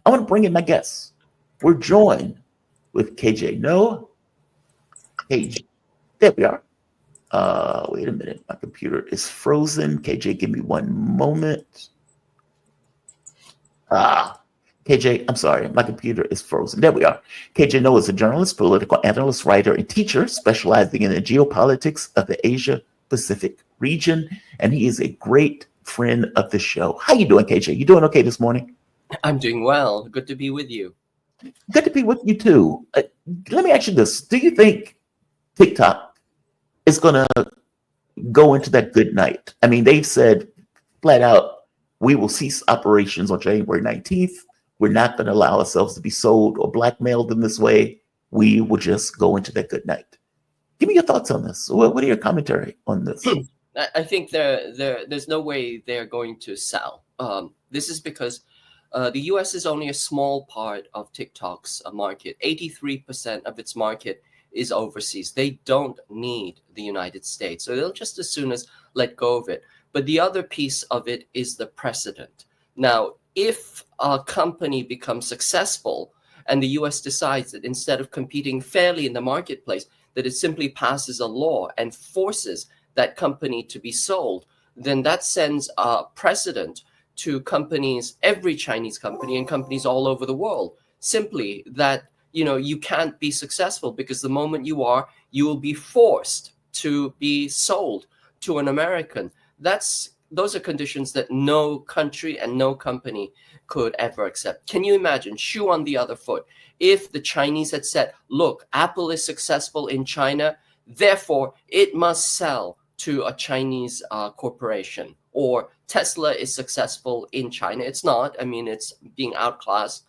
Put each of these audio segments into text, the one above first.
I want to bring in my guests. We're joined with KJ. No, KJ. There we are. Wait a minute. My computer is frozen. KJ, give me one moment. Ah, KJ, I'm sorry. My computer is frozen. There we are. KJ No is a journalist, political analyst, writer, and teacher specializing in the geopolitics of the Asia Pacific region. And he is a great friend of the show. How you doing, KJ? You doing okay this morning? I'm doing well. Good to be with you. Good to be with you too. Let me ask you this. Do you think TikTok is going to go into that good night? I mean, they've said flat out, we will cease operations on January 19th. We're not going to allow ourselves to be sold or blackmailed in this way. We will just go into that good night. Give me your thoughts on this. What are your commentary on this? I think there's no way they're going to sell. This is because the US is only a small part of TikTok's market. 83% of its market is overseas. They don't need the United States. So they'll just as soon as let go of it. But the other piece of it is the precedent. Now, if a company becomes successful and the US decides that instead of competing fairly in the marketplace, that it simply passes a law and forces that company to be sold, then that sends a precedent to companies, every Chinese company and companies all over the world, simply that, you can't be successful because the moment you are, you will be forced to be sold to an American. Those are conditions that no country and no company could ever accept. Can you imagine, shoe on the other foot, if the Chinese had said, look, Apple is successful in China, therefore it must sell to a Chinese corporation, or Tesla is successful in China. It's not. I mean, it's being outclassed,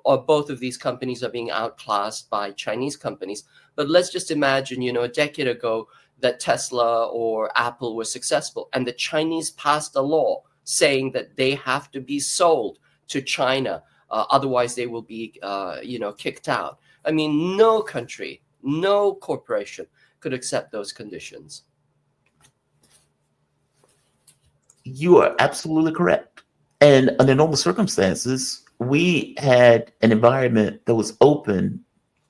or both of these companies are being outclassed by Chinese companies. But let's just imagine, a decade ago, that Tesla or Apple were successful, and the Chinese passed a law saying that they have to be sold to China, otherwise they will be, kicked out. I mean, no country, no corporation could accept those conditions. You are absolutely correct. And under normal circumstances, we had an environment that was open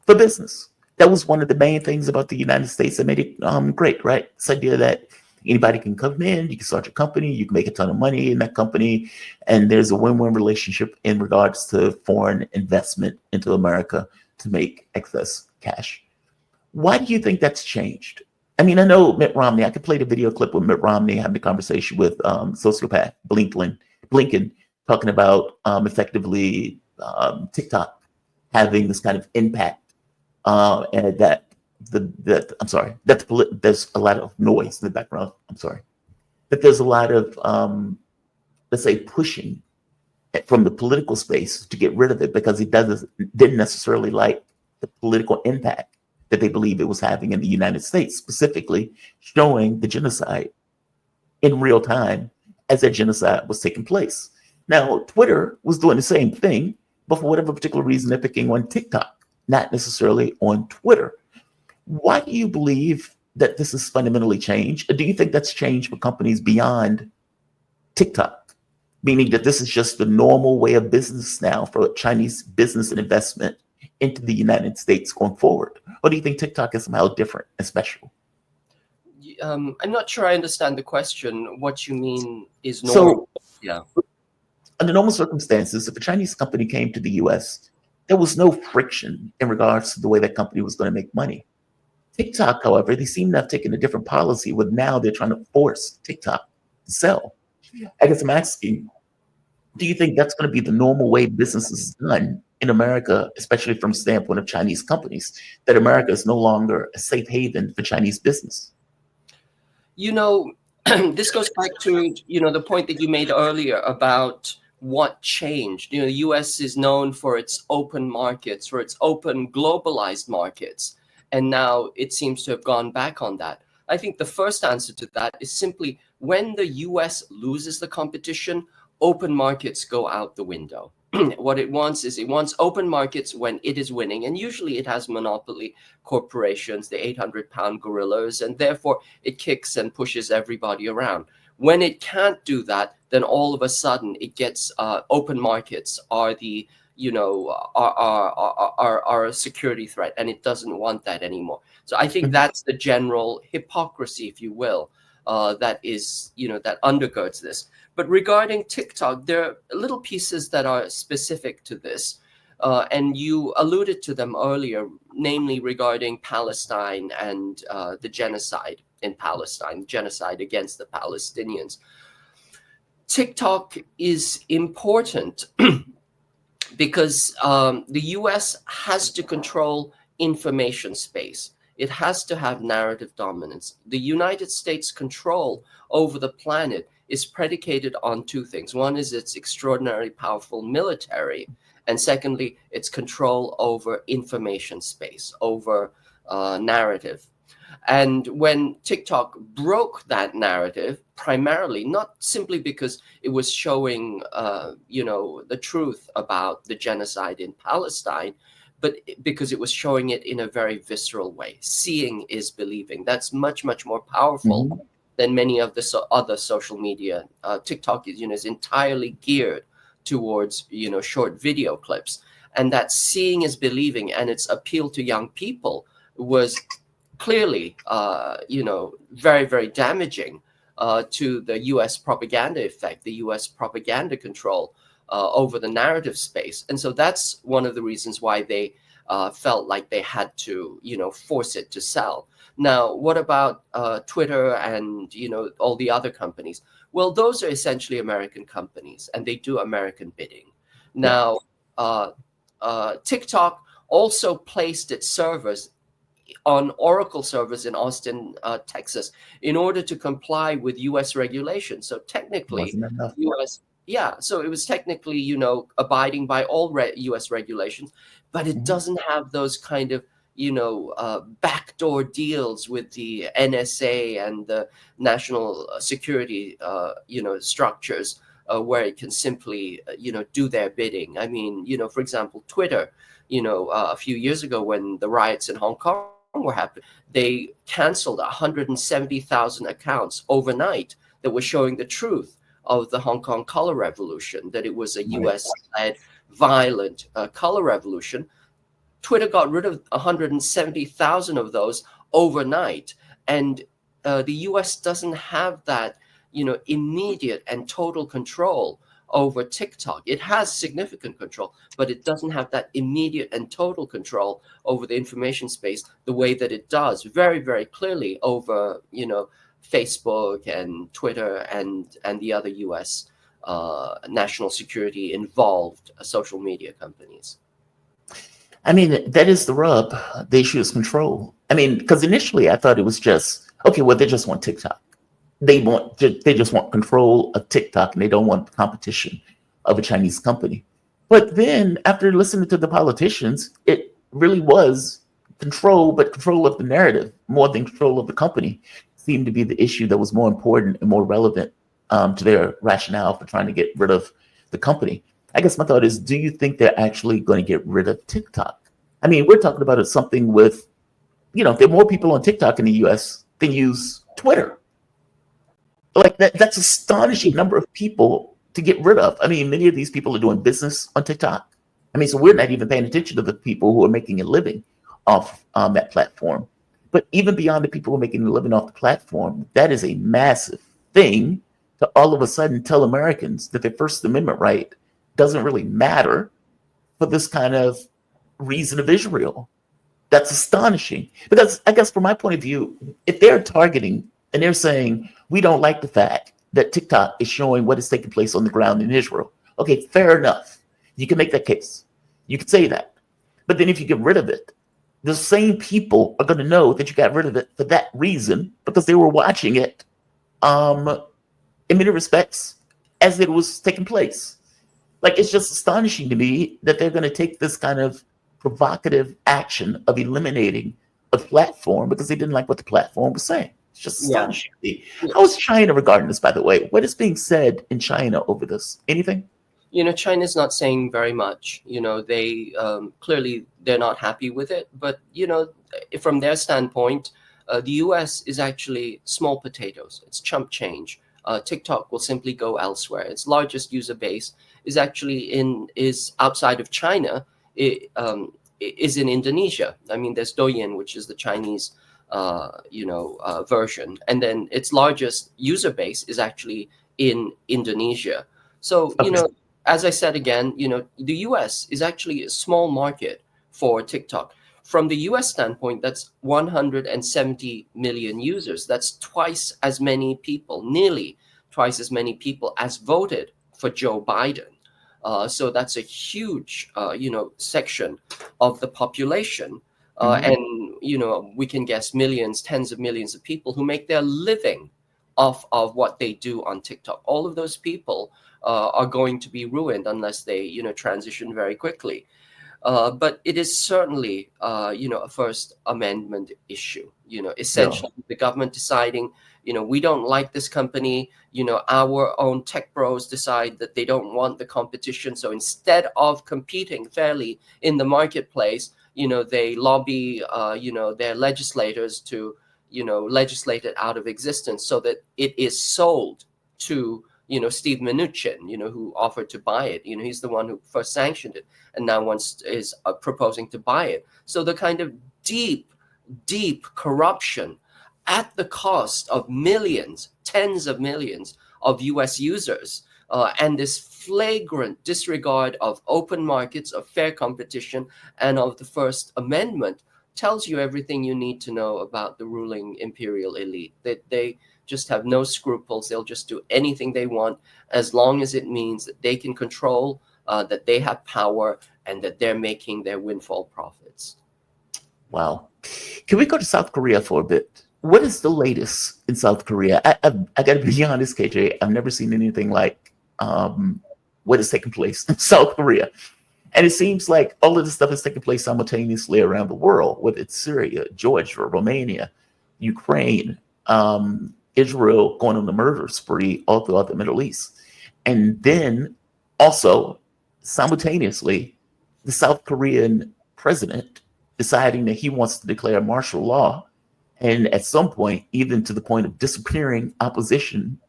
for business. That was one of the main things about the United States that made it great, right? This idea that anybody can come in, you can start your company, you can make a ton of money in that company, and there's a win-win relationship in regards to foreign investment into America to make excess cash. Why do you think that's changed? I mean, I know Mitt Romney. I could play the video clip with Mitt Romney having a conversation with sociopath Blinken, talking about effectively TikTok having this kind of impact. And there's a lot of noise in the background. I'm sorry. That there's a lot of, let's say, pushing from the political space to get rid of it because it didn't necessarily like the political impact that they believe it was having in the United States, specifically showing the genocide in real time as that genocide was taking place. Now, Twitter was doing the same thing, but for whatever particular reason, they're picking on TikTok, not necessarily on Twitter. Why do you believe that this has fundamentally changed? Do you think that's changed for companies beyond TikTok, meaning that this is just the normal way of business now for Chinese business and investment into the United States going forward? Or do you think TikTok is somehow different and special? I'm not sure I understand the question. What you mean is normal? Yeah. Under normal circumstances, if a Chinese company came to the US, there was no friction in regards to the way that company was going to make money. TikTok, however, they seem to have taken a different policy with now they're trying to force TikTok to sell. I guess I'm asking, do you think that's going to be the normal way business is done in America, especially from the standpoint of Chinese companies, that America is no longer a safe haven for Chinese business? This goes back to, the point that you made earlier about what changed. The US is known for its open markets, for its open globalized markets. And now it seems to have gone back on that. I think the first answer to that is simply when the US loses the competition, open markets go out the window. What it wants open markets when it is winning. And usually it has monopoly corporations, the 800-pound gorillas, and therefore it kicks and pushes everybody around. When it can't do that, then all of a sudden it gets open markets are the are a security threat, and it doesn't want that anymore. So I think that's the general hypocrisy, if you will, that is, that undergirds this. But regarding TikTok, there are little pieces that are specific to this. And you alluded to them earlier, namely regarding Palestine and the genocide in Palestine, genocide against the Palestinians. TikTok is important because the US has to control information space. It has to have narrative dominance. The United States' control over the planet is predicated on two things. One is its extraordinarily powerful military, and secondly, its control over information space, over narrative. And when TikTok broke that narrative, primarily not simply because it was showing, the truth about the genocide in Palestine, but because it was showing it in a very visceral way. Seeing is believing. That's much, much more powerful than many of the other social media. TikTok is entirely geared towards, short video clips, and that seeing is believing, and its appeal to young people was clearly, very, very damaging to the U.S. propaganda effect, the U.S. propaganda control over the narrative space. And so that's one of the reasons why they felt like they had to, force it to sell. Now, what about Twitter and, all the other companies? Well, those are essentially American companies, and they do American bidding. Now, TikTok also placed its servers on Oracle servers in Austin, Texas, in order to comply with U.S. regulations. So technically, Wasn't enough. so it was technically, abiding by all U.S. regulations, but it doesn't have those kind of, backdoor deals with the NSA and the national security, structures where it can simply, do their bidding. I mean, for example, Twitter, a few years ago when the riots in Hong Kong were happening, they canceled 170,000 accounts overnight that were showing the truth of the Hong Kong color revolution, that it was a US-led violent color revolution. Twitter got rid of 170,000 of those overnight. And the US doesn't have that, immediate and total control over TikTok. It has significant control, but it doesn't have that immediate and total control over the information space the way that it does very, very clearly over, Facebook and Twitter and the other US national security involved social media companies. I mean, that is the rub. The issue is control. I mean, because initially I thought it was just, okay, well, they just want TikTok. They just want control of TikTok, and they don't want the competition of a Chinese company. But then after listening to the politicians, it really was control, but control of the narrative more than control of the company seemed to be the issue that was more important and more relevant to their rationale for trying to get rid of the company. I guess my thought is, do you think they're actually going to get rid of TikTok? I mean, we're talking about something with, there are more people on TikTok in the US than use Twitter. Like that's astonishing number of people to get rid of. I mean, many of these people are doing business on TikTok. I mean, so we're not even paying attention to the people who are making a living off that platform. But even beyond the people who are making a living off the platform, that is a massive thing to all of a sudden tell Americans that their First Amendment right doesn't really matter for this kind of reason of Israel. That's astonishing. Because I guess from my point of view, if they're targeting and they're saying, we don't like the fact that TikTok is showing what is taking place on the ground in Israel. Okay, fair enough. You can make that case. You can say that. But then if you get rid of it, the same people are going to know that you got rid of it for that reason because they were watching it in many respects as it was taking place. Like, it's just astonishing to me that they're going to take this kind of provocative action of eliminating a platform because they didn't like what the platform was saying. It's just astonishing to me. How is China regarding this, by the way? What is being said in China over this? Anything? China's not saying very much. They clearly they're not happy with it. But, from their standpoint, the US is actually small potatoes. It's chump change. TikTok will simply go elsewhere. Its largest user base is actually is outside of China. Is in Indonesia. I mean, there's Douyin, which is the Chinese version, and then its largest user base is actually in Indonesia. So Okay. as I said again, the US is actually a small market for TikTok. From the US standpoint, that's 170 million users. That's twice as many people, nearly twice as many people as voted for Joe Biden. So that's a huge, section of the population. Mhm. And, we can guess millions, tens of millions of people who make their living off of what they do on TikTok. All of those people are going to be ruined unless they, transition very quickly. But it is certainly, a First Amendment issue. Yeah. Essentially, the government deciding, we don't like this company. Our own tech bros decide that they don't want the competition. So instead of competing fairly in the marketplace, they lobby, their legislators to, legislate it out of existence so that it is sold to, Steve Mnuchin, who offered to buy it. He's the one who first sanctioned it and now is proposing to buy it. So the kind of deep, deep corruption at the cost of millions, tens of millions of US users, and this flagrant disregard of open markets, of fair competition, and of the First Amendment tells you everything you need to know about the ruling imperial elite. That they just have no scruples. They'll just do anything they want as long as it means that they can control, that they have power, and that they're making their windfall profits. Wow. Can we go to South Korea for a bit? What is the latest in South Korea? I got to be honest, KJ. I've never seen anything like what is taking place in South Korea. And it seems like all of this stuff is taking place simultaneously around the world, whether it's Syria, Georgia, Romania, Ukraine, Israel going on the murder spree all throughout the Middle East. And then also simultaneously, the South Korean president deciding that he wants to declare martial law. And at some point, even to the point of disappearing opposition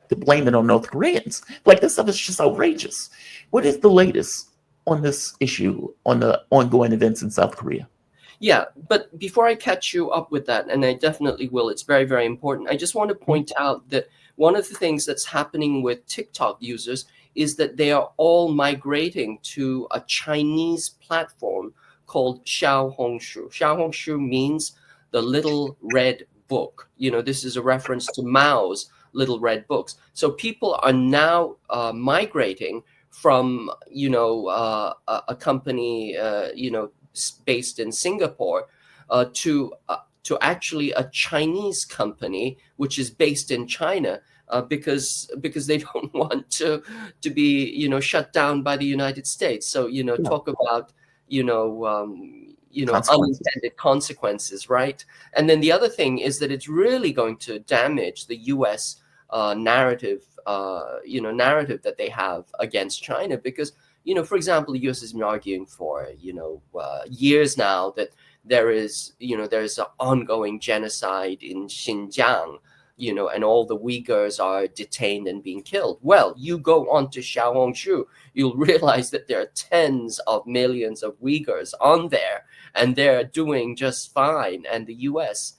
to blame it on North Koreans. Like this stuff is just outrageous. What is the latest on this issue, on the ongoing events in South Korea? Yeah, but before I catch you up with that, and I definitely will, it's very, very important. I just want to point out that one of the things that's happening with TikTok users is that they are all migrating to a Chinese platform called Xiaohongshu. Xiaohongshu means the little red book. This is a reference to Mao's little red books. So people are now migrating from, a company, based in Singapore, to actually a Chinese company which is based in China, because they don't want to be shut down by the United States. So talk about Consequences. unintended consequences, right? And then the other thing is that it's really going to damage the U.S. Narrative, narrative that they have against China, because for example, the U.S. has been arguing for years now that there is an ongoing genocide in Xinjiang, and all the Uyghurs are detained and being killed. Well, you go on to Xiaohongshu, you'll realize that there are tens of millions of Uyghurs on there, and they're doing just fine. And the U.S.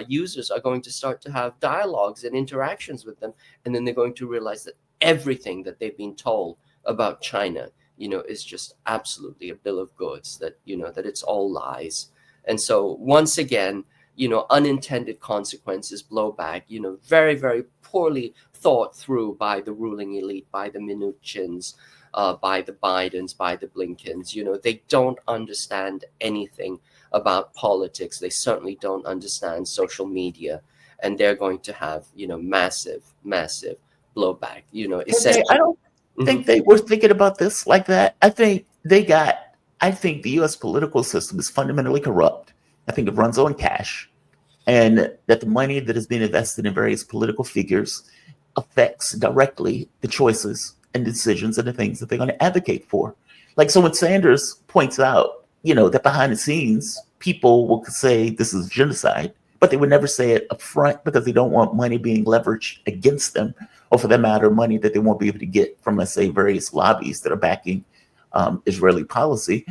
Users are going to start to have dialogues and interactions with them, and then they're going to realize that everything that they've been told about China, is just absolutely a bill of goods, that that it's all lies. And so once again, unintended consequences, blowback, very, very poorly thought through by the ruling elite, by the Mnuchins, by the Bidens, by the Blinkens. They don't understand anything about politics. They certainly don't understand social media, and they're going to have, massive, massive blowback. Essentially. I don't think they were thinking about this like that. I think the US political system is fundamentally corrupt. I think it runs on cash, and that the money that is being invested in various political figures affects directly the choices and decisions and the things that they're going to advocate for. Like, so when Sanders points out, that behind the scenes, people will say this is genocide, but they would never say it up front because they don't want money being leveraged against them or for that matter, money that they won't be able to get from, let's say, various lobbies that are backing Israeli policy.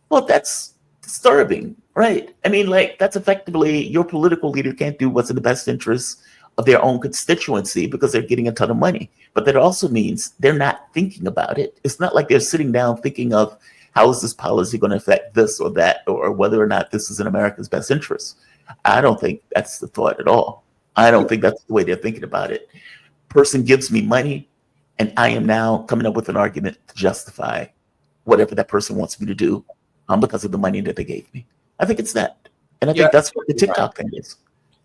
Well, that's disturbing, right? I mean, like, that's effectively your political leader can't do what's in the best interest of their own constituency because they're getting a ton of money. But that also means they're not thinking about it. It's not like they're sitting down thinking of how is this policy going to affect this or that, or whether or not this is in America's best interest. I don't think that's the thought at all. I don't think that's the way they're thinking about it. Person gives me money, and I am now coming up with an argument to justify whatever that person wants me to do because of the money that they gave me. I think it's that. And I You're think that's what the absolutely right. TikTok thing is.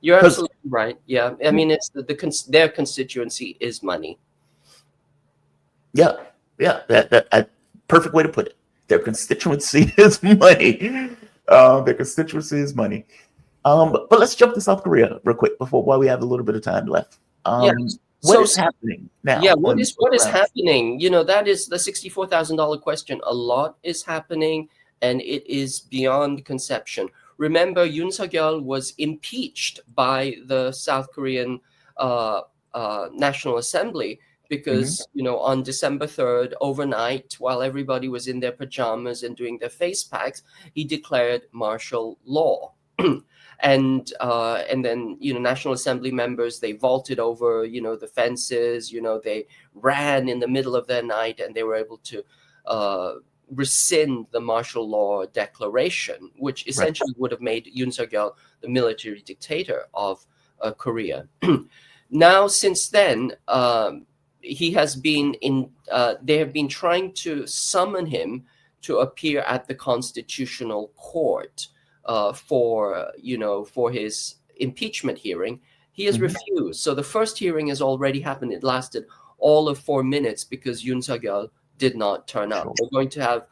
You're 'Cause- absolutely right. Yeah, I mean, it's their constituency is money. Yeah, perfect way to put it. Their constituency is money. Their constituency is money. But let's jump to South Korea real quick while we have a little bit of time left. Yeah. What is happening now? Yeah, what is happening? You know, that is the $64,000 question. A lot is happening, and it is beyond conception. Remember, Yoon Suk-yeol was impeached by the South Korean National Assembly because, you know, on December 3rd, overnight, while everybody was in their pajamas and doing their face packs, he declared martial law. And then, you know, National Assembly members, they vaulted over, you know, the fences, you know, they ran in the middle of their night, and they were able to rescind the martial law declaration, which essentially would have made Yoon Suk-yeol the military dictator of Korea. Now, since then, he has been they have been trying to summon him to appear at the Constitutional Court for his impeachment hearing. He has refused. So the first hearing has already happened. It lasted all of 4 minutes because Yoon Suk-yeol did not turn up. We're going to have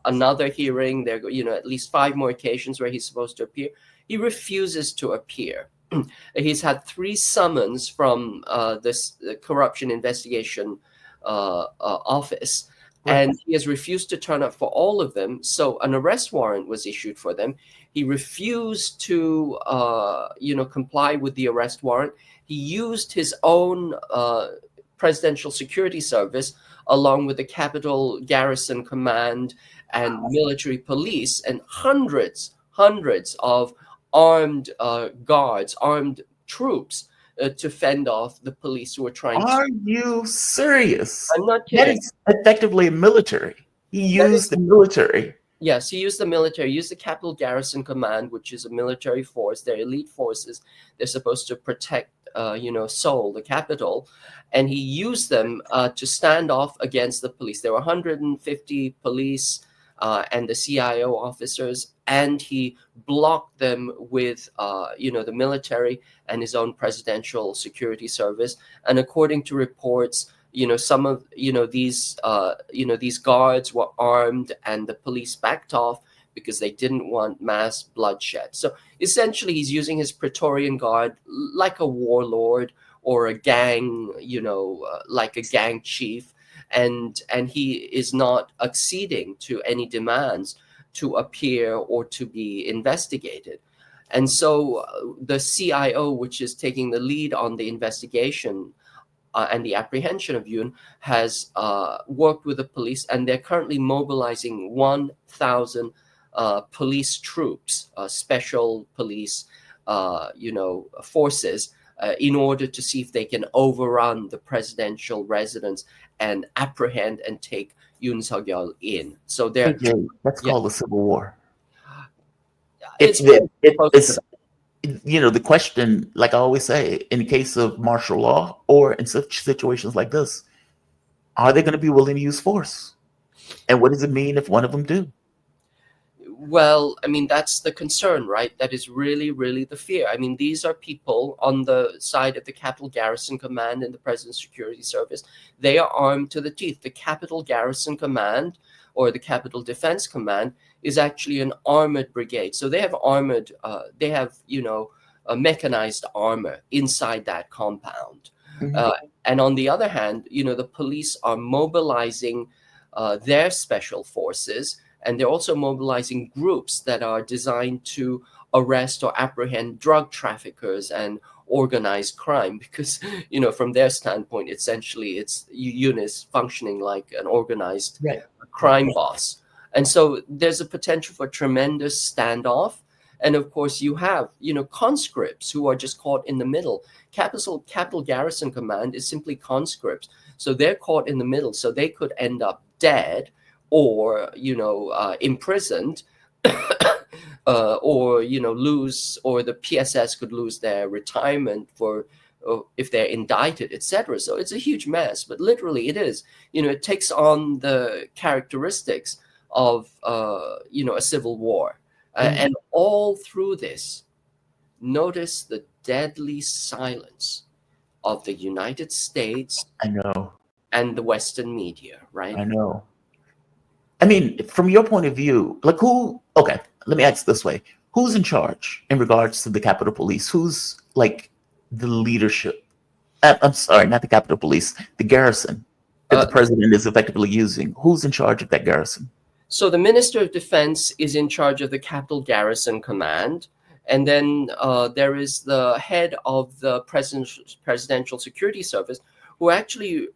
another hearing. There, you know, at least 5 more occasions where he's supposed to appear. He refuses to appear. He's had 3 summons from this corruption investigation office. And he has refused to turn up for all of them. So an arrest warrant was issued for them. He refused to, comply with the arrest warrant. He used his own presidential security service, along with the Capitol Garrison Command and military police, and hundreds of armed guards, armed troops, to fend off the police who were trying to... Are you serious? I'm not kidding. That is effectively military. He used the military. Yes, he used the military, used the Capitol Garrison Command, which is a military force. They're elite forces. They're supposed to protect, Seoul, the capital. And he used them to stand off against the police. There were 150 police and the CIO officers, and he blocked them with, the military and his own presidential security service. And according to reports, some of these guards were armed, and the police backed off because they didn't want mass bloodshed. So essentially, he's using his Praetorian Guard like a warlord or a gang, like a gang chief, and he is not acceding to any demands to appear or to be investigated. And so the CIO, which is taking the lead on the investigation and the apprehension of Yoon, has worked with the police, and they're currently mobilizing 1,000 police troops, special police, forces, in order to see if they can overrun the presidential residence and apprehend and take Yoon Suk-yeol in. So that's called a civil war. It's the question, like I always say, in the case of martial law or in such situations like this, are they going to be willing to use force? And what does it mean if one of them do? Well, I mean, that's the concern, right? That is really, really the fear. I mean, these are people on the side of the Capitol Garrison Command and the President's Security Service. They are armed to the teeth. The Capitol Garrison Command, or the Capitol Defense Command, is actually an armored brigade. So they have mechanized armor inside that compound. And on the other hand, the police are mobilizing their special forces, and they're also mobilizing groups that are designed to arrest or apprehend drug traffickers and organized crime, because from their standpoint, essentially it's Yoon is functioning like an organized Right. crime boss. And so there's a potential for tremendous standoff. And of course, you have conscripts who are just caught in the middle. Capital Garrison Command is simply conscripts, so they're caught in the middle. So they could end up dead, or imprisoned, or lose, or the PSS could lose their retirement for if they're indicted, etc. So it's a huge mess. But literally, it is. It takes on the characteristics of a civil war. And all through this, notice the deadly silence of the United States I know. and the Western media, right? I know. I mean, from your point of view, like who? Okay, let me ask this way: who's in charge in regards to the Capitol Police? Who's like the leadership? I'm sorry, not the Capitol Police, the garrison that the president is effectively using. Who's in charge of that garrison? So the Minister of Defense is in charge of the Capital Garrison Command, and then there is the head of the Presidential Security Service, who actually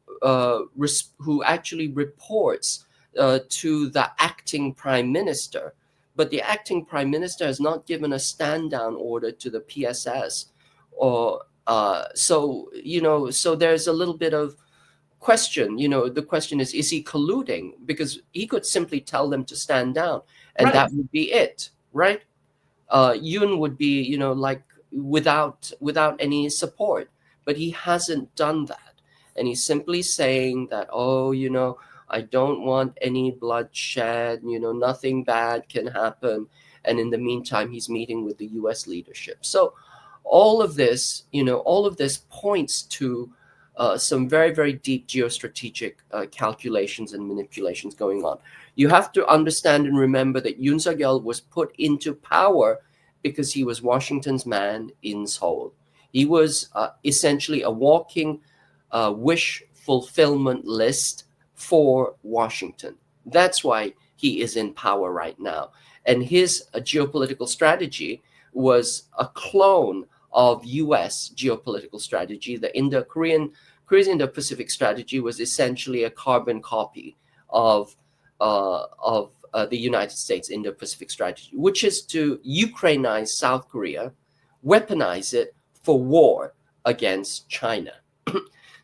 reports to the acting Prime Minister. But the acting Prime Minister has not given a stand-down order to the PSS, or so there's a little bit of question. The question is he colluding? Because he could simply tell them to stand down, and Right. that would be it, right? Yoon would be, like without any support, but he hasn't done that, and he's simply saying that, I don't want any bloodshed, nothing bad can happen, and in the meantime, he's meeting with the U.S. leadership. So all of this points to some very, very deep geostrategic calculations and manipulations going on. You have to understand and remember that Yoon Suk-yeol was put into power because he was Washington's man in Seoul. He was essentially a walking wish fulfillment list for Washington. That's why he is in power right now. And his geopolitical strategy was a clone of U.S. geopolitical strategy. The Korean Indo-Pacific strategy was essentially a carbon copy of the United States Indo-Pacific strategy, which is to Ukrainize South Korea, weaponize it for war against China.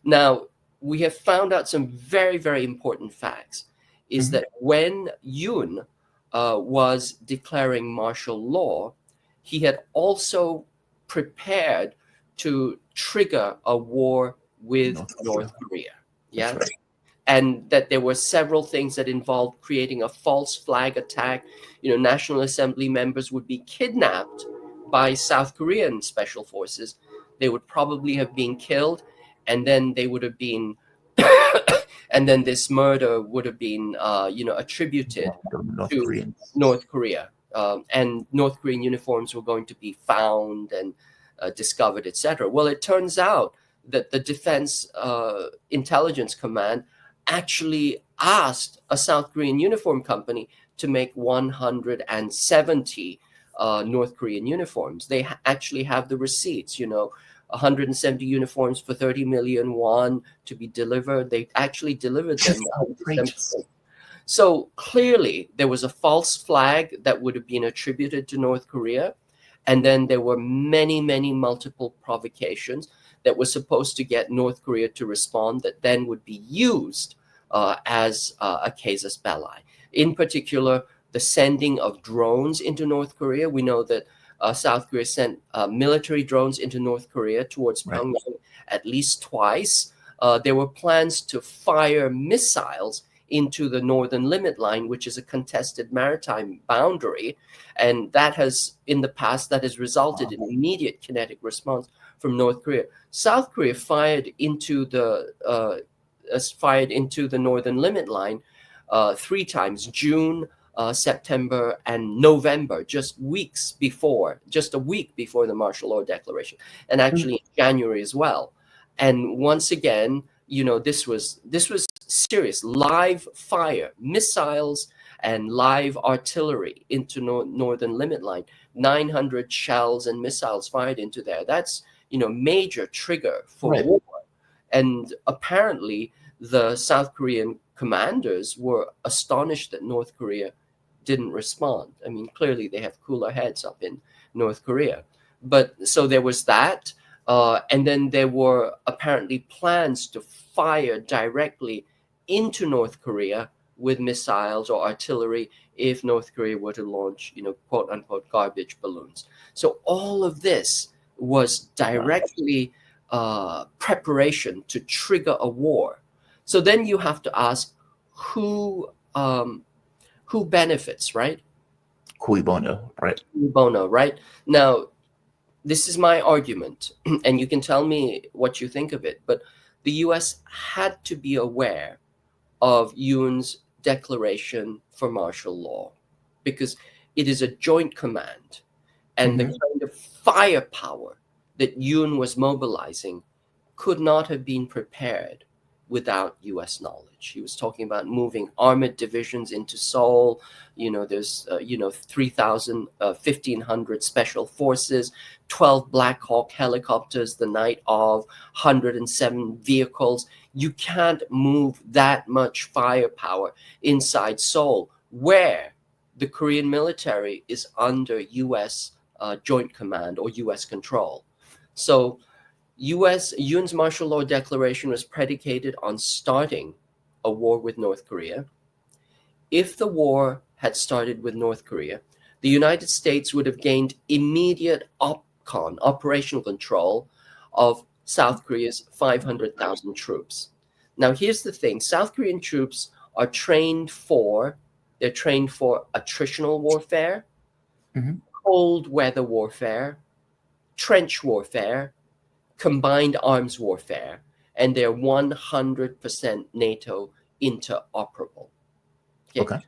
Now, we have found out some very, very important facts, is that when Yoon was declaring martial law, he had also prepared to trigger a war with North Korea. Yeah. Right. And that there were several things that involved creating a false flag attack. National Assembly members would be kidnapped by South Korean special forces. They would probably have been killed, and then they would have been and then this murder would have been attributed to North Korea. And North Korean uniforms were going to be found and discovered, etc. Well, it turns out that the Defense Intelligence Command actually asked a South Korean uniform company to make 170 North Korean uniforms. They actually have the receipts, 170 uniforms for 30 million won to be delivered. They actually delivered them. So clearly there was a false flag that would have been attributed to North Korea. And then there were many, many multiple provocations that were supposed to get North Korea to respond, that then would be used as a casus belli. In particular, the sending of drones into North Korea. We know that South Korea sent military drones into North Korea towards Pyongyang at least twice. There were plans to fire missiles into the northern limit line, which is a contested maritime boundary. And that has, in the past, that has resulted in immediate kinetic response from North Korea. South Korea fired into the northern limit line 3 times: June, September, and November, just a week before the martial law declaration, and actually in January as well. And once again, this was serious live fire, missiles and live artillery into northern limit line. 900 shells and missiles fired into there. That's major trigger for Right. war. And apparently, the South Korean commanders were astonished that North Korea didn't respond. I mean, clearly they have cooler heads up in North Korea. But so there was that. And then there were apparently plans to fire directly into North Korea with missiles or artillery if North Korea were to launch, quote unquote, garbage balloons. So all of this was directly preparation to trigger a war. So then you have to ask who benefits, right? Cui bono, right? Bono, right? Now, this is my argument, and you can tell me what you think of it. But the U.S. had to be aware of Yoon's declaration for martial law because it is a joint command, and the Mhm. kind of firepower that Yoon was mobilizing could not have been prepared without U.S. knowledge. He was talking about moving armored divisions into Seoul. There's 3,000, 1,500 special forces, 12 Black Hawk helicopters the night of, 107 vehicles. You can't move that much firepower inside Seoul, where the Korean military is under U.S. Joint command or U.S. control. So Yoon's martial law declaration was predicated on starting a war with North Korea. If the war had started with North Korea, the United States would have gained immediate operational control of South Korea's 500,000 troops. Now, here's the thing: South Korean troops are they're trained for attritional warfare, Mhm. cold weather warfare, trench warfare, combined arms warfare, and they're 100% NATO interoperable. Okay, Okay.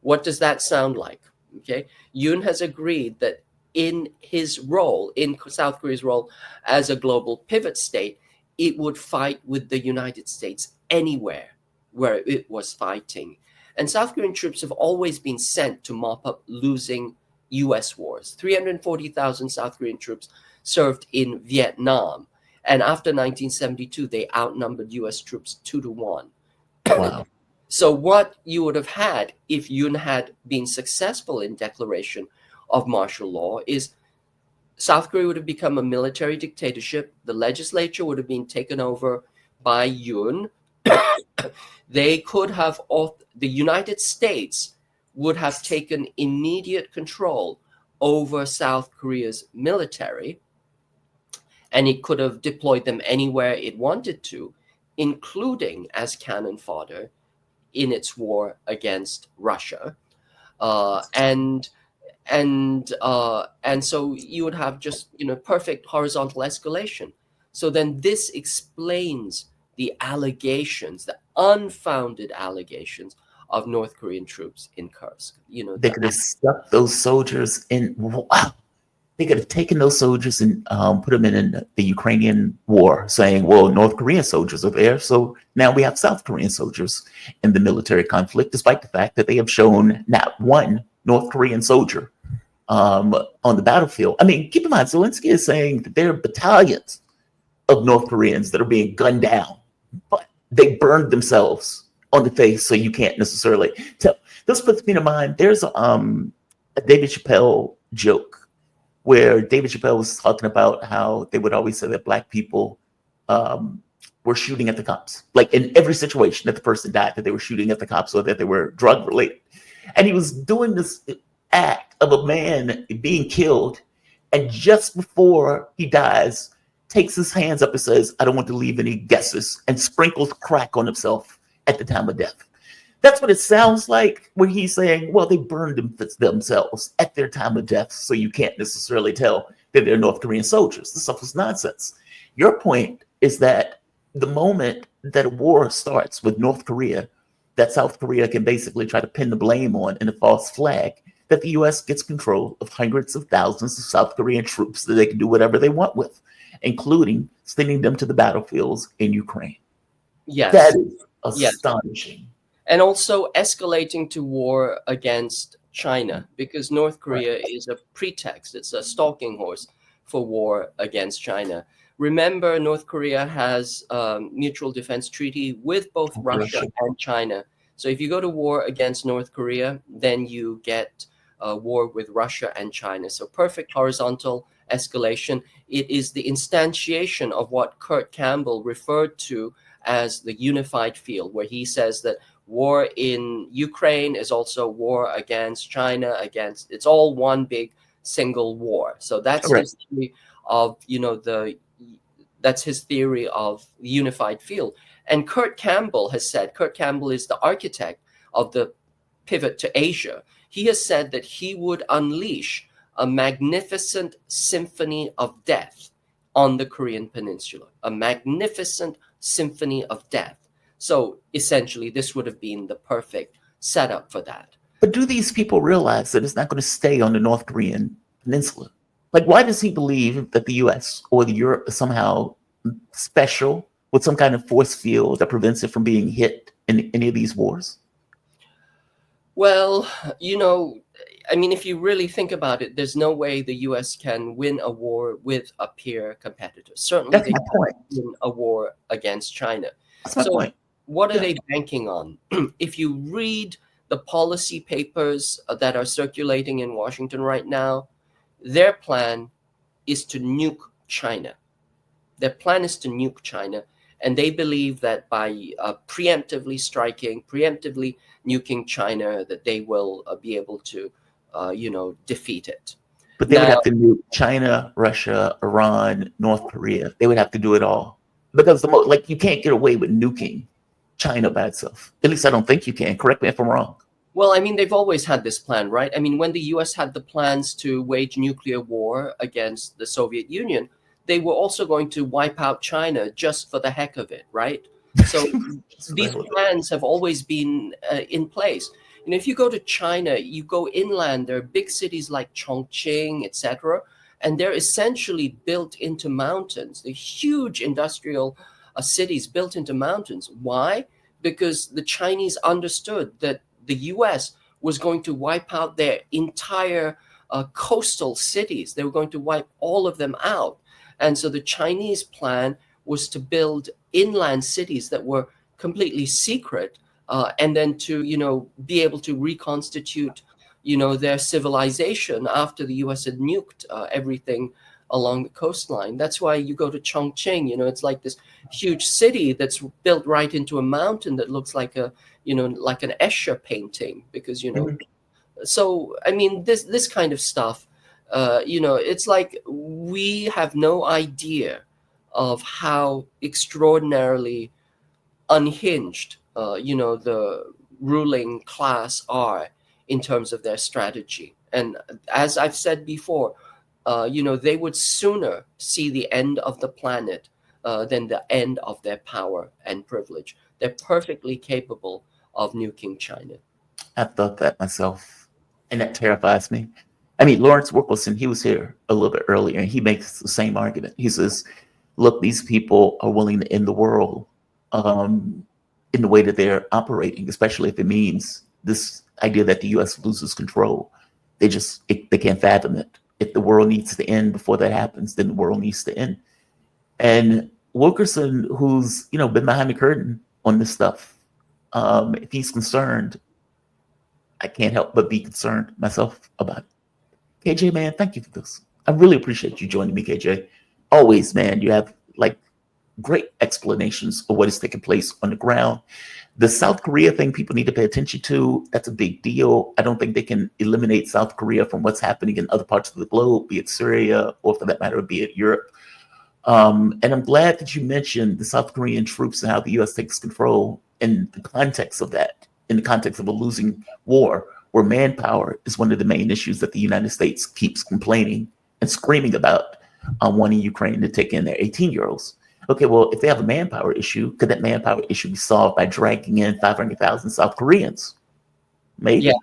what does that sound like? Okay, Yoon has agreed that in his role, in South Korea's role as a global pivot state, it would fight with the United States anywhere where it was fighting. And South Korean troops have always been sent to mop up losing US wars. 340,000 South Korean troops served in Vietnam. And after 1972, they outnumbered US troops 2-1. Wow. So what you would have had if Yoon had been successful in declaration of martial law is South Korea would have become a military dictatorship. The legislature would have been taken over by Yoon. They could have, the United States would have taken immediate control over South Korea's military, and it could have deployed them anywhere it wanted to, including as cannon fodder in its war against Russia, and so you would have just perfect horizontal escalation. So then this explains the allegations, the unfounded allegations of North Korean troops in Kursk. They could have stuck those soldiers in. Wow. They could have taken those soldiers and put them in the Ukrainian war, saying, well, North Korean soldiers are there. So now we have South Korean soldiers in the military conflict, despite the fact that they have shown not one North Korean soldier on the battlefield. I mean, keep in mind, Zelensky is saying that there are battalions of North Koreans that are being gunned down, but they burned themselves on the face, so you can't necessarily tell. This puts me to mind, there's a David Chappelle joke where David Chappelle was talking about how they would always say that Black people were shooting at the cops. Like in every situation that the person died, that they were shooting at the cops or that they were drug related. And he was doing this act of a man being killed. And just before he dies, takes his hands up and says, I don't want to leave any guesses, and sprinkles crack on himself at the time of death. That's what it sounds like when he's saying, well, they burned themselves at their time of death, so you can't necessarily tell that they're North Korean soldiers. This stuff was nonsense. Your point is that the moment that a war starts with North Korea, that South Korea can basically try to pin the blame on in a false flag, that the U.S. gets control of hundreds of thousands of South Korean troops that they can do whatever they want with, including sending them to the battlefields in Ukraine. That Yes, is yes. astonishing. And also escalating to war against China, because North Right. Korea is a pretext, it's a stalking horse for war against China. Remember, North Korea has mutual defense treaty with both Russia and China. So if you go to war against North Korea, then you get a war with Russia and China. So perfect horizontal escalation. It is the instantiation of what Kurt Campbell referred to as the unified field, where he says that war in Ukraine is also war against China, it's all one big single war. So that's his theory of, that's his theory of the unified field. And Kurt Campbell is the architect of the pivot to Asia. He has said that he would unleash a magnificent symphony of death on the Korean Peninsula, a magnificent symphony of death. So essentially, this would have been the perfect setup for that. But do these people realize that it's not going to stay on the North Korean peninsula? Like, why does he believe that the U.S. or the Europe is somehow special with some kind of force field that prevents it from being hit in any of these wars? Well, if you really think about it, there's no way the U.S. can win a war with a peer competitor. Certainly, they can't win a war against China. That's my point. What are they banking on? If you read the policy papers that are circulating in Washington right now, their plan is to nuke China. Their plan is to nuke China. And they believe that by preemptively nuking China, that they will be able to, defeat it. But they would have to nuke China, Russia, Iran, North Korea. They would have to do it all. Because you can't get away with nuking China by itself. At least I don't think you can. Correct me if I'm wrong. Well, they've always had this plan, right? When the U.S. had the plans to wage nuclear war against the Soviet Union, they were also going to wipe out China just for the heck of it, right? So these plans have always been in place. If you go to China, you go inland, there are big cities like Chongqing, etc., and they're essentially built into mountains. They're huge industrial cities built into mountains. Why? Because the Chinese understood that the U.S. was going to wipe out their entire coastal cities. They were going to wipe all of them out. And so the Chinese plan was to build inland cities that were completely secret, and then to, be able to reconstitute, their civilization after the U.S. had nuked everything along the coastline. That's why you go to Chongqing, it's like this huge city that's built right into a mountain that looks like like an Escher painting, because, so, this kind of stuff, it's like we have no idea of how extraordinarily unhinged, the ruling class are in terms of their strategy. And as I've said before, they would sooner see the end of the planet than the end of their power and privilege. They're perfectly capable of nuking China. I thought that myself, and that terrifies me. Lawrence Wilkerson, he was here a little bit earlier, and he makes the same argument. He says, look, these people are willing to end the world in the way that they're operating, especially if it means this idea that the U.S. loses control. They can't fathom it. If the world needs to end before that happens, then the world needs to end. And Wilkerson, who's been behind the curtain on this stuff, if he's concerned, I can't help but be concerned myself about it. KJ, man, thank you for this. I really appreciate you joining me, KJ. Always, man, you have great explanations of what is taking place on the ground. The South Korea thing people need to pay attention to. That's a big deal. I don't think they can eliminate South Korea from what's happening in other parts of the globe, be it Syria, or for that matter, be it Europe. And I'm glad that you mentioned the South Korean troops and how the U.S. takes control in the context of that, in the context of a losing war, where manpower is one of the main issues that the United States keeps complaining and screaming about, wanting Ukraine to take in their 18-year-olds. Okay, well, if they have a manpower issue, could that manpower issue be solved by dragging in 500,000 South Koreans? Maybe. Yeah,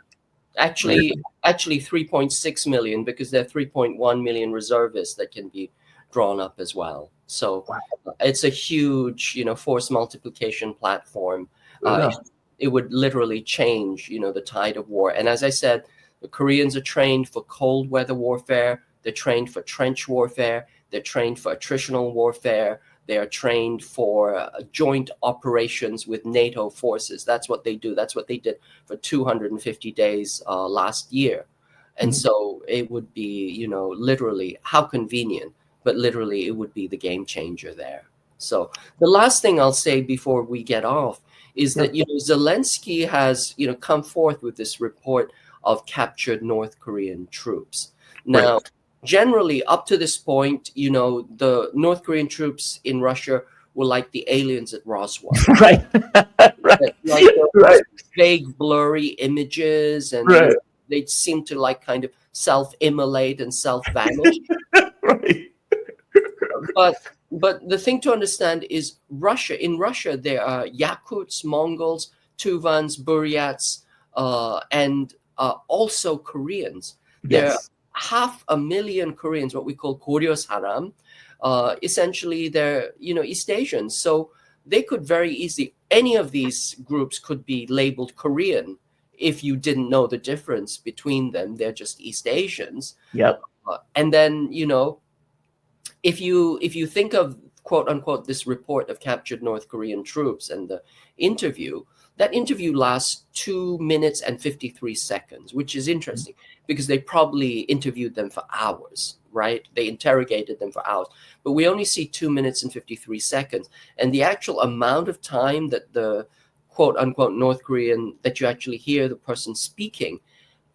actually 3.6 million, because there are 3.1 million reservists that can be drawn up as well. So it's a huge, force multiplication platform. It would literally change, the tide of war. And as I said, the Koreans are trained for cold weather warfare. They're trained for trench warfare. they're trained for attritional warfare, they are trained for joint operations with NATO forces. That's what they do. That's what they did for 250 days last year. And so it would be, literally, how convenient, but literally it would be the game changer there. So the last thing I'll say before we get off is that, Zelensky has, come forth with this report of captured North Korean troops. Now, Right. generally, up to this point, the North Korean troops in Russia were like the aliens at Roswell. Right. Right. Like Right. vague, blurry images, and Right. they seem to like kind of self-immolate and self-vanish. Right. But the thing to understand is in Russia, there are Yakuts, Mongols, Tuvans, Buryats, and also Koreans. There are Yes. 500,000 Koreans, what we call Goryeo-saram. Essentially, they're East Asians, so they could very easily, any of these groups could be labeled Korean if you didn't know the difference between them. They're just East Asians. Yep. And then if you think of quote unquote this report of captured North Korean troops and the interview, that interview lasts 2 minutes and 53 seconds, which is interesting because they probably interviewed them for hours, right? They interrogated them for hours, but we only see 2 minutes and 53 seconds. And the actual amount of time that the quote unquote North Korean, that you actually hear the person speaking,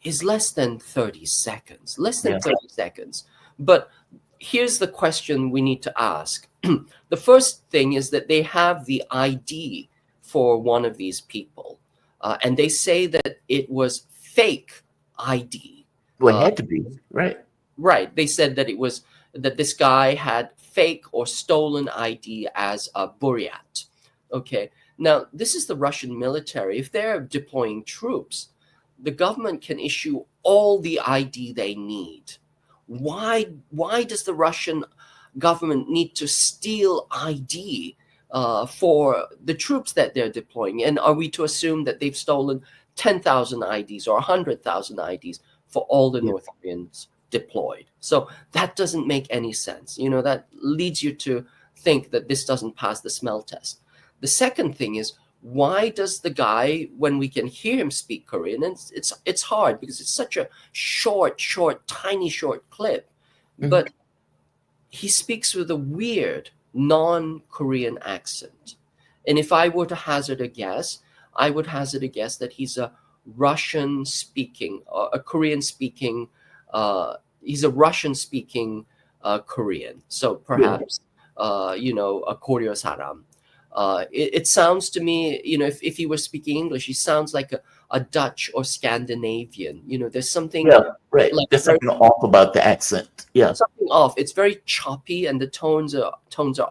is less than 30 seconds, Yeah. 30 seconds. But here's the question we need to ask. The first thing is that they have the ID for one of these people, and they say that it was fake ID. Well, it had to be. Right. Right. They said that that this guy had fake or stolen ID as a Buryat. Okay. Now, this is the Russian military. If they're deploying troops, the government can issue all the ID they need. Why does the Russian government need to steal ID for the troops that they're deploying? And are we to assume that they've stolen 10,000 IDs or 100,000 IDs for all the North Koreans deployed? So that doesn't make any sense. That leads you to think that this doesn't pass the smell test. The second thing is, why does the guy, when we can hear him speak Korean, and it's hard because it's such a short, tiny clip, but he speaks with a weird non-Korean accent. And if I were to hazard a guess, I would hazard a guess that he's a Russian-speaking, a Korean-speaking, he's a Russian-speaking Korean. So perhaps, a Goryeo-saram. It sounds to me, if he were speaking English, he sounds like a Dutch or Scandinavian. There's something right. like There's something off about the accent. Yeah. something off. It's very choppy, and the tones are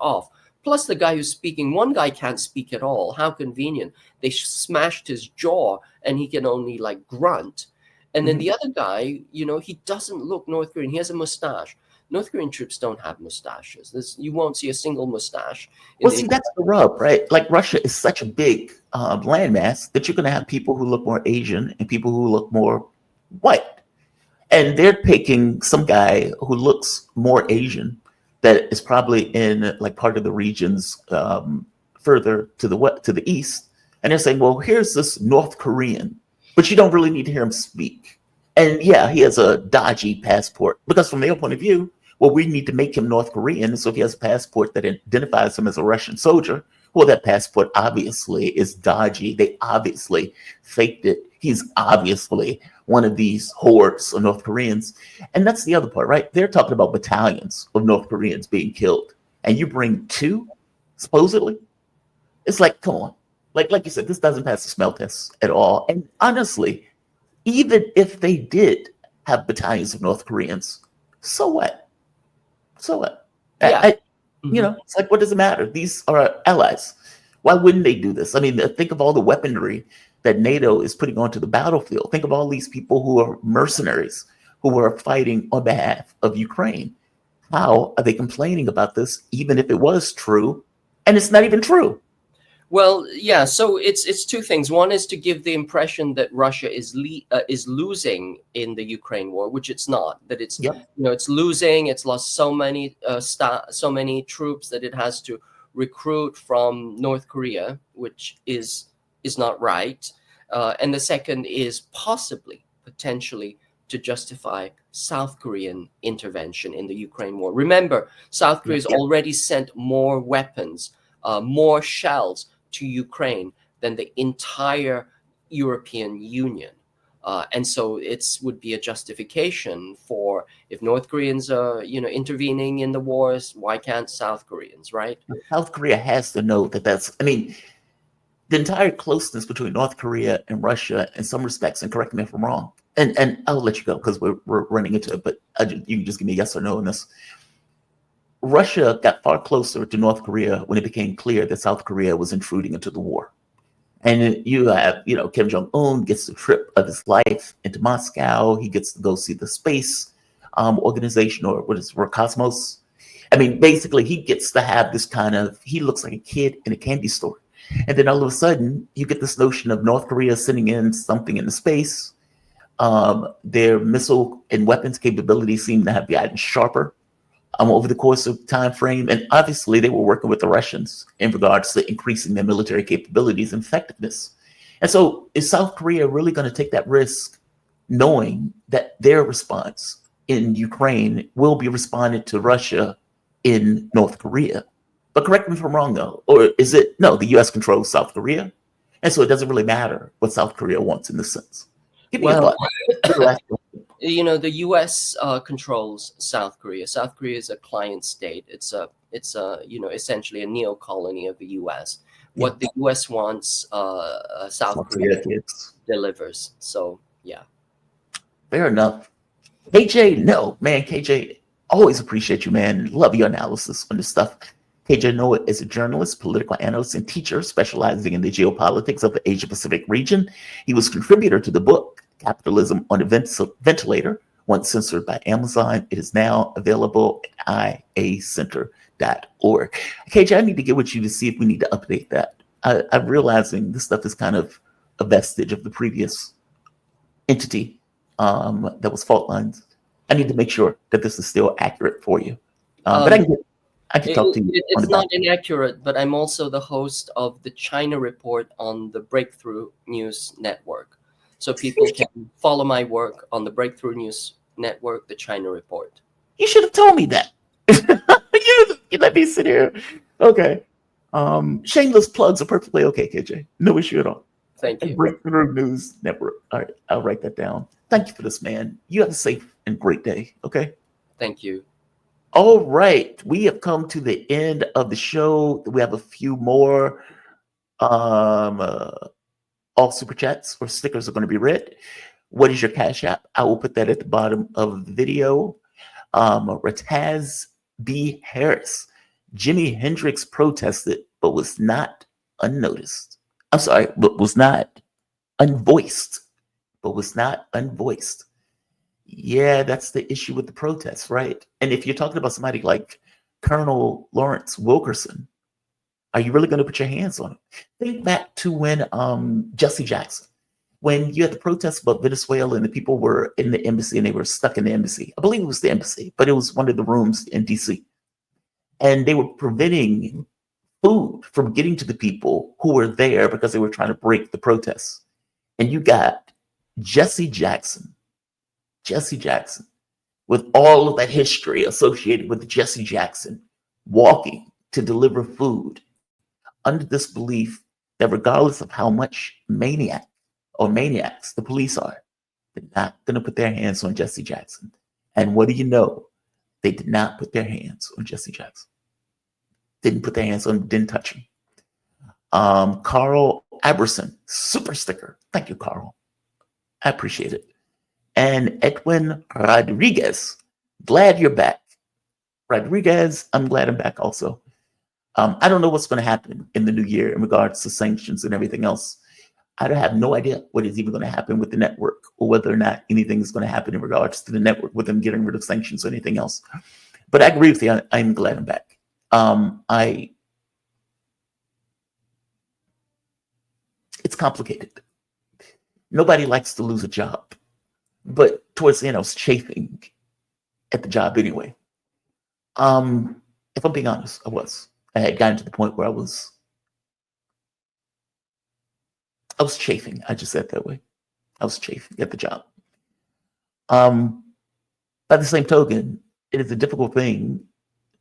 off. Plus, the guy who's speaking, one guy can't speak at all. How convenient! They smashed his jaw, and he can only like grunt. And then the other guy, he doesn't look North Korean. He has a mustache. North Korean troops don't have mustaches. You won't see a single mustache. Well, see, that's the rub, right? Like Russia is such a big landmass that you're going to have people who look more Asian and people who look more white. And they're picking some guy who looks more Asian that is probably in like part of the regions further to the east. And they're saying, well, here's this North Korean, but you don't really need to hear him speak. And yeah, he has a dodgy passport because from their point of view, well, we need to make him North Korean. So if he has a passport that identifies him as a Russian soldier, well, that passport obviously is dodgy. They obviously faked it. He's obviously one of these hordes of North Koreans. And that's the other part, right? They're talking about battalions of North Koreans being killed. And you bring two, supposedly? It's like, come on. Like you said, this doesn't pass the smell test at all. And honestly, even if they did have battalions of North Koreans, so what? So what? Yeah. It's like, what does it matter? These are our allies. Why wouldn't they do this? I mean, think of all the weaponry that NATO is putting onto the battlefield. Think of all these people who are mercenaries who are fighting on behalf of Ukraine. How are they complaining about this, even if it was true? And it's not even true. Well, yeah. So it's two things. One is to give the impression that Russia is losing in the Ukraine war, which it's not. That it's Yep. it's losing. It's lost so many so many troops that it has to recruit from North Korea, which is not right. And the second is possibly potentially to justify South Korean intervention in the Ukraine war. Remember, South Korea has Yep. already sent more weapons, more shells to Ukraine than the entire European Union. And so it would be a justification for, if North Koreans are intervening in the wars, why can't South Koreans, right? South Korea has to know that I mean, the entire closeness between North Korea and Russia, in some respects, and correct me if I'm wrong, and I'll let you go because we're running into it, but you can just give me a yes or no on this. Russia got far closer to North Korea when it became clear that South Korea was intruding into the war. And you have, Kim Jong-un gets the trip of his life into Moscow. He gets to go see the space organization, or what is it, Roscosmos. I mean, basically, he gets to have this he looks like a kid in a candy store. And then all of a sudden, you get this notion of North Korea sending in something into space. Their missile and weapons capabilities seem to have gotten sharper over the course of time frame. And obviously, they were working with the Russians in regards to increasing their military capabilities and effectiveness. And so is South Korea really going to take that risk, knowing that their response in Ukraine will be responded to Russia in North Korea? But correct me if I'm wrong, though. Or is it, no, the U.S. controls South Korea, and so it doesn't really matter what South Korea wants in this sense? Give me a Well, thought. the U.S. Controls South Korea. South Korea is a client state. It's essentially a neo-colony of the U.S. What the U.S. wants, South Korea delivers. So yeah. Fair enough. KJ, no, man, KJ, always appreciate you, man. Love your analysis on this stuff. KJ Noah is a journalist, political analyst, and teacher specializing in the geopolitics of the Asia Pacific region. He was contributor to the book, Capitalism on a Ventilator. Once censored by Amazon, it is now available at iacenter.org. KJ, I need to get with you to see if we need to update that. I'm realizing this stuff is kind of a vestige of the previous entity that was fault lines. I need to make sure that this is still accurate for you. But I can talk to you. It's not inaccurate, but I'm also the host of the China Report on the Breakthrough News Network. So people can follow my work on the Breakthrough News Network, the China Report. You should have told me that. you let me sit here. Okay. Shameless plugs are perfectly okay, KJ. No issue at all. Thank you. Breakthrough News Network. All right, I'll write that down. Thank you for this, man. You have a safe and great day, okay? Thank you. All right, we have come to the end of the show. We have a few more. All super chats or stickers are going to be read. What is your Cash App? I will put that at the bottom of the video. Rataz B. Harris. Jimi Hendrix protested, but was not unnoticed. I'm sorry, but was not unvoiced. But was not unvoiced. Yeah, that's the issue with the protests, right? And if you're talking about somebody like Colonel Lawrence Wilkerson, are you really going to put your hands on him? Think back to when Jesse Jackson, when you had the protests about Venezuela and the people were in the embassy and they were stuck in the embassy. I believe it was the embassy, but it was one of the rooms in DC. And they were preventing food from getting to the people who were there because they were trying to break the protests. And you got Jesse Jackson, with all of that history associated with Jesse Jackson, walking to deliver food under this belief that regardless of how much maniacs the police are, they're not going to put their hands on Jesse Jackson. And what do you know? They did not put their hands on Jesse Jackson. Didn't put their hands on him, didn't touch him. Carl Aberson, super sticker. Thank you, Carl. I appreciate it. And Edwin Rodriguez, glad you're back. Rodriguez, I'm glad I'm back also. I don't know what's going to happen in the new year in regards to sanctions and everything else. I have no idea what is even going to happen with the network or whether or not anything is going to happen in regards to the network with them getting rid of sanctions or anything else. But I agree with you. I'm glad I'm back. it's complicated. Nobody likes to lose a job, but towards the end, I was chafing at the job anyway. If I'm being honest, I was. I had gotten to the point where I was chafing. I just said it that way. I was chafing at the job. By the same token, it is a difficult thing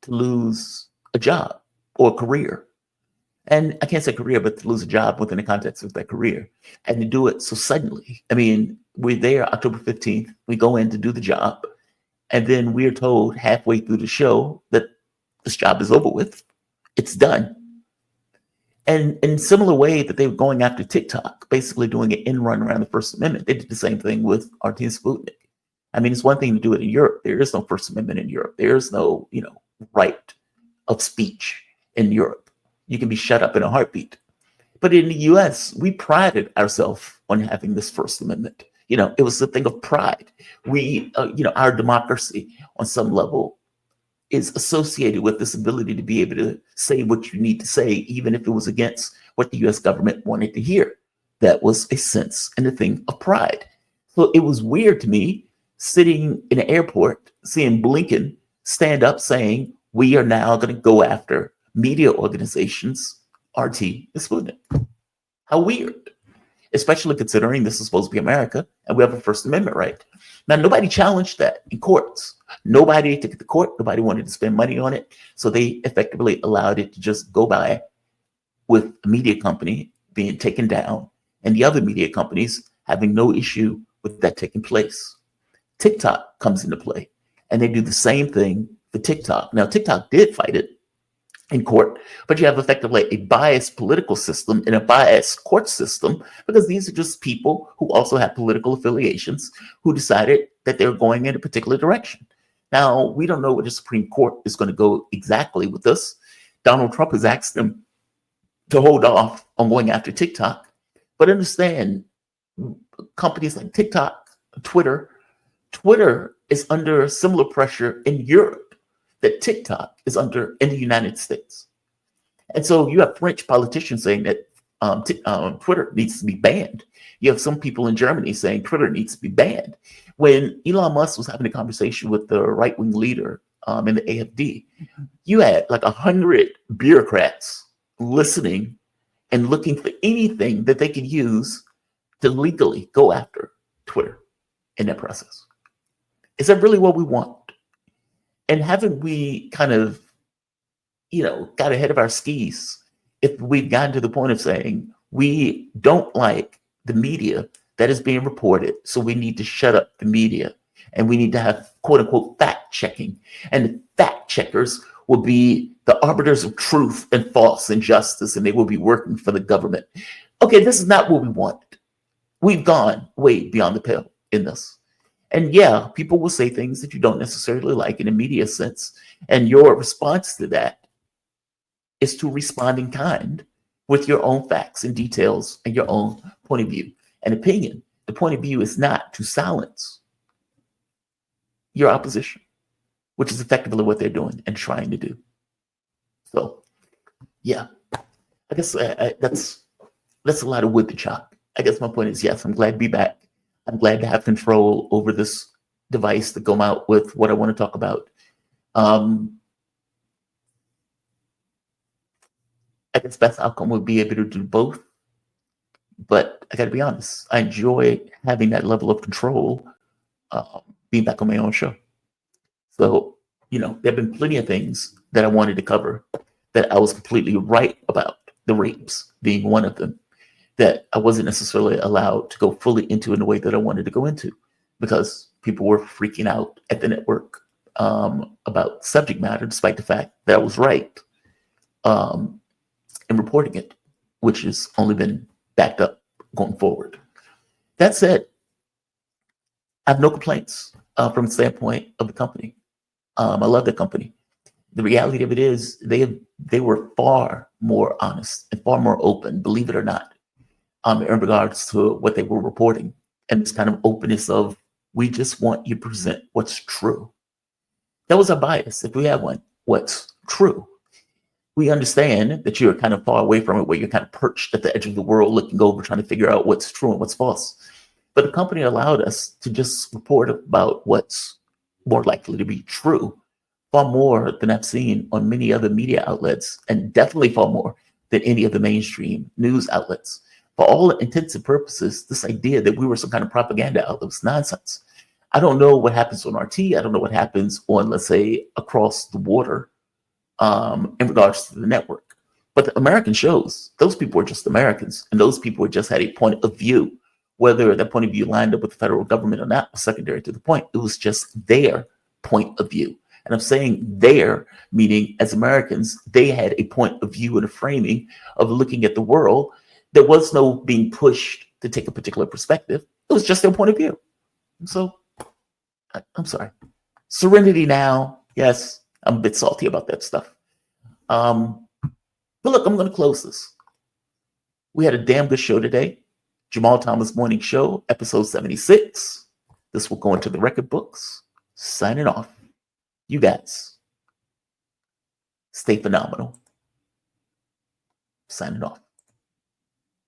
to lose a job or a career. And I can't say career, but to lose a job within the context of that career and to do it so suddenly. I mean, we're there October 15th. We go in to do the job. And then we're told halfway through the show that this job is over with. It's done. And in a similar way that they were going after TikTok, basically doing an end run around the First Amendment, they did the same thing with RT and Sputnik. I mean, it's one thing to do it in Europe. There is no First Amendment in Europe. There is no, right of speech in Europe. You can be shut up in a heartbeat. But in the US, we prided ourselves on having this First Amendment. It was a thing of pride. Our democracy on some level is associated with this ability to be able to say what you need to say, even if it was against what the US government wanted to hear. That was a sense and a thing of pride. So it was weird to me sitting in an airport, seeing Blinken stand up saying, we are now going to go after media organizations, RT and Sputnik. How weird, especially considering this is supposed to be America and we have a First Amendment right. Now, nobody challenged that in courts. Nobody took it to court. Nobody wanted to spend money on it. So they effectively allowed it to just go by with a media company being taken down and the other media companies having no issue with that taking place. TikTok comes into play and they do the same thing for TikTok. Now, TikTok did fight it in court, but you have effectively a biased political system and a biased court system because these are just people who also have political affiliations who decided that they're going in a particular direction. Now, we don't know what the Supreme Court is going to go exactly with this. Donald Trump has asked them to hold off on going after TikTok, but understand companies like TikTok, Twitter is under similar pressure in Europe that TikTok is under in the United States. And so you have French politicians saying that Twitter needs to be banned. You have some people in Germany saying Twitter needs to be banned. When Elon Musk was having a conversation with the right-wing leader in the AfD, you had like 100 bureaucrats listening and looking for anything that they could use to legally go after Twitter in that process. Is that really what we want? And haven't we kind of, got ahead of our skis if we've gotten to the point of saying we don't like the media that is being reported, so we need to shut up the media and we need to have quote unquote fact checking, and the fact checkers will be the arbiters of truth and false and justice, and they will be working for the government. Okay, this is not what we want. We've gone way beyond the pale in this. And yeah, people will say things that you don't necessarily like in a media sense. And your response to that is to respond in kind with your own facts and details and your own point of view and opinion. The point of view is not to silence your opposition, which is effectively what they're doing and trying to do. So, yeah, I guess that's a lot of wood to chop. I guess my point is, yes, I'm glad to be back. I'm glad to have control over this device to come out with what I want to talk about. I guess best outcome would be able to do both. But I got to be honest, I enjoy having that level of control, being back on my own show. So, there have been plenty of things that I wanted to cover that I was completely right about, the rapes being one of them, that I wasn't necessarily allowed to go fully into in the way that I wanted to go into because people were freaking out at the network about subject matter, despite the fact that I was right in reporting it, which has only been backed up going forward. That said, I have no complaints from the standpoint of the company. I love the company. The reality of it is they were far more honest and far more open, believe it or not, in regards to what they were reporting, and this kind of openness of, we just want you to present what's true. That was our bias, if we have one, what's true. We understand that you're kind of far away from it, where you're kind of perched at the edge of the world, looking over, trying to figure out what's true and what's false. But the company allowed us to just report about what's more likely to be true, far more than I've seen on many other media outlets, and definitely far more than any of the mainstream news outlets. For all intents and purposes, this idea that we were some kind of propaganda outlet was nonsense. I don't know what happens on RT. I don't know what happens on, let's say, across the water in regards to the network. But the American shows, those people were just Americans, and those people just had a point of view. Whether that point of view lined up with the federal government or not was secondary to the point. It was just their point of view. And I'm saying their, meaning as Americans, they had a point of view and a framing of looking at the world. There was no being pushed to take a particular perspective. It was just their point of view. So, I'm sorry. Serenity now. Yes, I'm a bit salty about that stuff. But look, I'm going to close this. We had a damn good show today. Jamal Thomas Morning Show, episode 76. This will go into the record books. Signing off. You guys, stay phenomenal. Signing off.